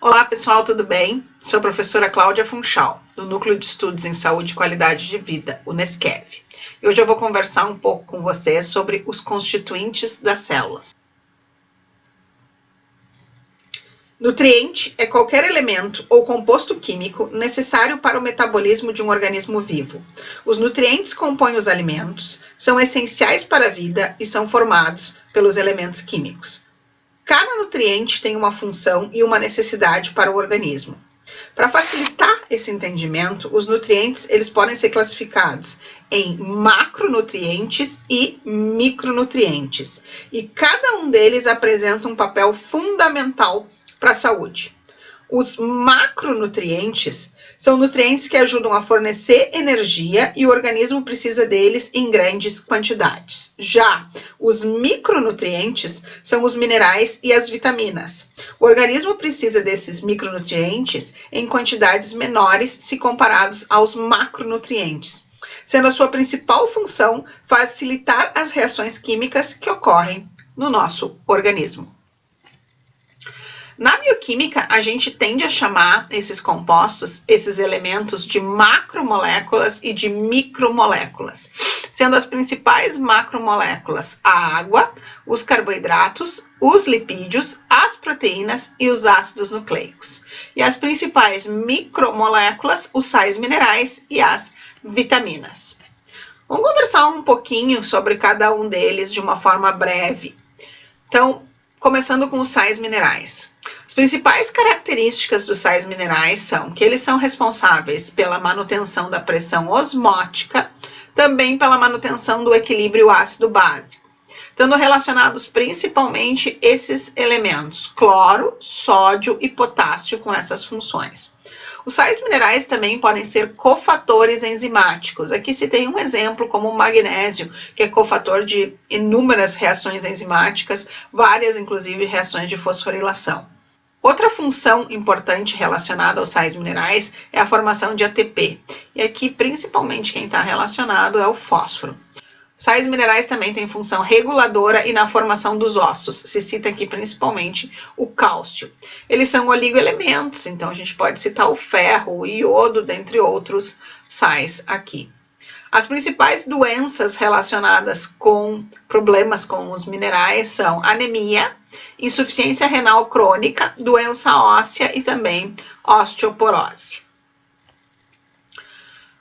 Olá pessoal, tudo bem? Sou a professora Cláudia Funchal, do Núcleo de Estudos em Saúde e Qualidade de Vida, UNESCEV. E hoje eu vou conversar um pouco com vocês sobre os constituintes das células. Nutriente é qualquer elemento ou composto químico necessário para o metabolismo de um organismo vivo. Os nutrientes compõem os alimentos, são essenciais para a vida e são formados pelos elementos químicos. Cada nutriente tem uma função e uma necessidade para o organismo. Para facilitar esse entendimento, os nutrientes eles podem ser classificados em macronutrientes e micronutrientes, e cada um deles apresenta um papel fundamental para a saúde. Os macronutrientes são nutrientes que ajudam a fornecer energia e o organismo precisa deles em grandes quantidades. Já os micronutrientes são os minerais e as vitaminas. O organismo precisa desses micronutrientes em quantidades menores se comparados aos macronutrientes, sendo a sua principal função facilitar as reações químicas que ocorrem no nosso organismo. Na bioquímica, a gente tende a chamar esses compostos, esses elementos, de macromoléculas e de micromoléculas, sendo as principais macromoléculas a água, os carboidratos, os lipídios, as proteínas e os ácidos nucleicos. E as principais micromoléculas, os sais minerais e as vitaminas. Vamos conversar um pouquinho sobre cada um deles de uma forma breve. Então, começando com os sais minerais. As principais características dos sais minerais são que eles são responsáveis pela manutenção da pressão osmótica, também pela manutenção do equilíbrio ácido-básico, estando relacionados principalmente esses elementos, cloro, sódio e potássio, com essas funções. Os sais minerais também podem ser cofatores enzimáticos. Aqui se tem um exemplo como o magnésio, que é cofator de inúmeras reações enzimáticas, várias inclusive reações de fosforilação. Outra função importante relacionada aos sais minerais é a formação de ATP. E aqui principalmente quem está relacionado é o fósforo. Os sais minerais também têm função reguladora e na formação dos ossos. Se cita aqui principalmente o cálcio. Eles são oligoelementos, então a gente pode citar o ferro, o iodo, dentre outros sais aqui. As principais doenças relacionadas com problemas com os minerais são anemia, insuficiência renal crônica, doença óssea e também osteoporose.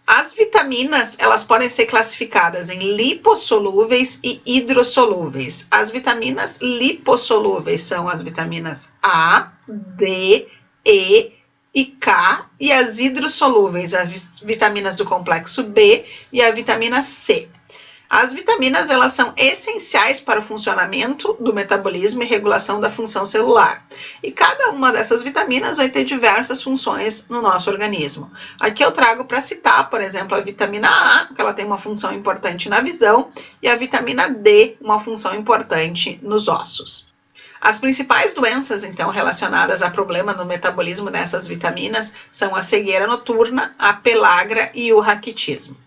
As vitaminas, elas podem ser classificadas em lipossolúveis e hidrossolúveis. As vitaminas lipossolúveis são as vitaminas A, D, E e K, e as hidrossolúveis, as vitaminas do complexo B e a vitamina C. As vitaminas, elas são essenciais para o funcionamento do metabolismo e regulação da função celular. E cada uma dessas vitaminas vai ter diversas funções no nosso organismo. Aqui eu trago para citar, por exemplo, a vitamina A, que ela tem uma função importante na visão, e a vitamina D, uma função importante nos ossos. As principais doenças, então, relacionadas a problema no metabolismo dessas vitaminas são a cegueira noturna, a pellagra e o raquitismo.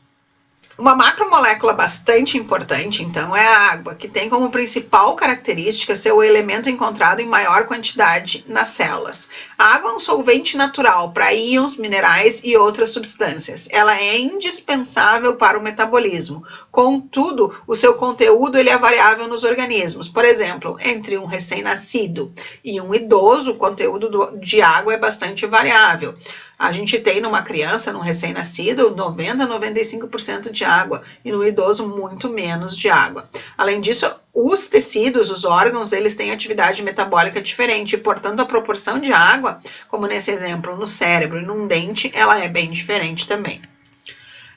Uma macromolécula bastante importante, então, é a água, que tem como principal característica ser o elemento encontrado em maior quantidade nas células. A água é um solvente natural para íons, minerais e outras substâncias. Ela é indispensável para o metabolismo. Contudo, o seu conteúdo ele é variável nos organismos. Por exemplo, entre um recém-nascido e um idoso, o conteúdo de água é bastante variável. A gente tem numa criança, num recém-nascido, 90% a 95% de água e no idoso muito menos de água. Além disso, os tecidos, os órgãos, eles têm atividade metabólica diferente e, portanto, a proporção de água, como nesse exemplo, no cérebro e num dente, ela é bem diferente também.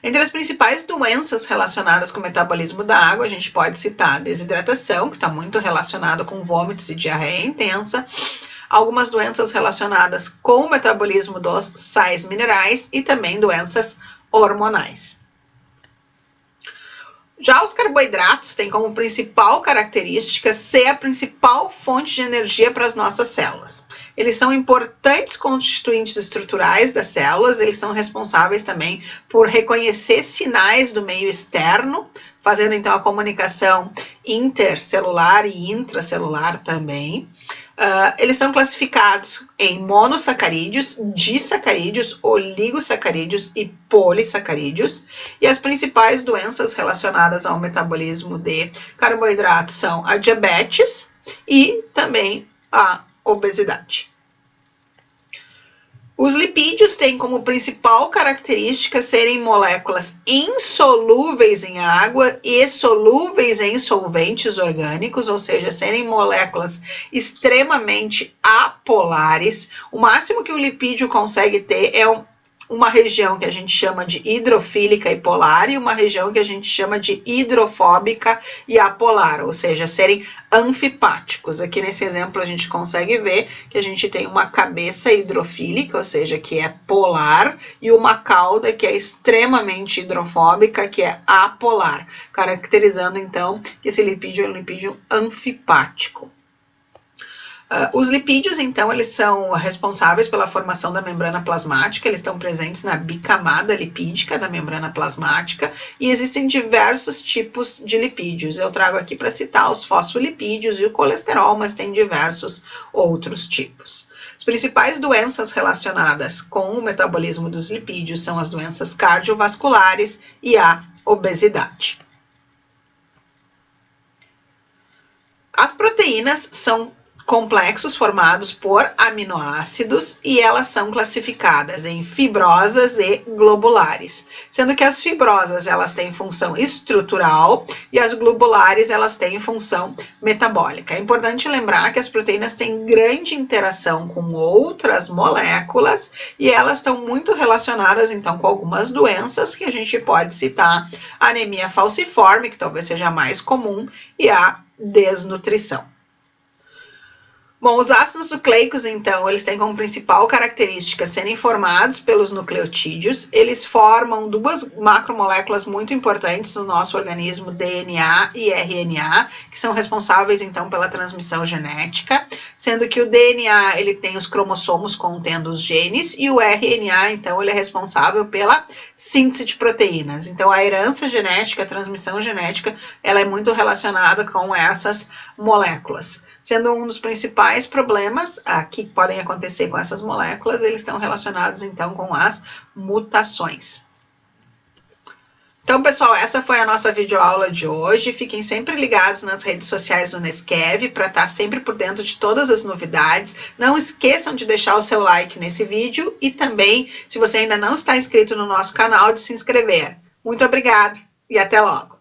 Entre as principais doenças relacionadas com o metabolismo da água, a gente pode citar a desidratação, que está muito relacionada com vômitos e diarreia intensa, algumas doenças relacionadas com o metabolismo dos sais minerais e também doenças hormonais. Já os carboidratos têm como principal característica ser a principal fonte de energia para as nossas células. Eles são importantes constituintes estruturais das células, eles são responsáveis também por reconhecer sinais do meio externo, fazendo então a comunicação intercelular e intracelular também. Eles são classificados em monossacarídeos, disacarídeos, oligosacarídeos e polissacarídeos. E as principais doenças relacionadas ao metabolismo de carboidratos são a diabetes e também a obesidade. Os lipídios têm como principal característica serem moléculas insolúveis em água e solúveis em solventes orgânicos, ou seja, serem moléculas extremamente apolares. O máximo que o lipídio consegue ter é uma região que a gente chama de hidrofílica e polar e uma região que a gente chama de hidrofóbica e apolar, ou seja, serem anfipáticos. Aqui nesse exemplo a gente consegue ver que a gente tem uma cabeça hidrofílica, ou seja, que é polar, e uma cauda que é extremamente hidrofóbica, que é apolar, caracterizando então que esse lipídio é um lipídio anfipático. Os lipídios, então, eles são responsáveis pela formação da membrana plasmática, eles estão presentes na bicamada lipídica da membrana plasmática e existem diversos tipos de lipídios. Eu trago aqui para citar os fosfolipídios e o colesterol, mas tem diversos outros tipos. As principais doenças relacionadas com o metabolismo dos lipídios são as doenças cardiovasculares e a obesidade. As proteínas são complexos formados por aminoácidos e elas são classificadas em fibrosas e globulares, sendo que as fibrosas elas têm função estrutural e as globulares elas têm função metabólica. É importante lembrar que as proteínas têm grande interação com outras moléculas e elas estão muito relacionadas então com algumas doenças que a gente pode citar: a anemia falciforme, que talvez seja a mais comum, e a desnutrição. Bom, os ácidos nucleicos, então, eles têm como principal característica serem formados pelos nucleotídeos. Eles formam duas macromoléculas muito importantes no nosso organismo, DNA e RNA, que são responsáveis, então, pela transmissão genética, sendo que o DNA, ele tem os cromossomos contendo os genes, e o RNA, então, ele é responsável pela síntese de proteínas. Então, a herança genética, a transmissão genética, ela é muito relacionada com essas moléculas. Sendo um dos principais problemas que podem acontecer com essas moléculas, eles estão relacionados, então, com as mutações. Então, pessoal, essa foi a nossa videoaula de hoje. Fiquem sempre ligados nas redes sociais do Nescrev para estar sempre por dentro de todas as novidades. Não esqueçam de deixar o seu like nesse vídeo e também, se você ainda não está inscrito no nosso canal, de se inscrever. Muito obrigada e até logo!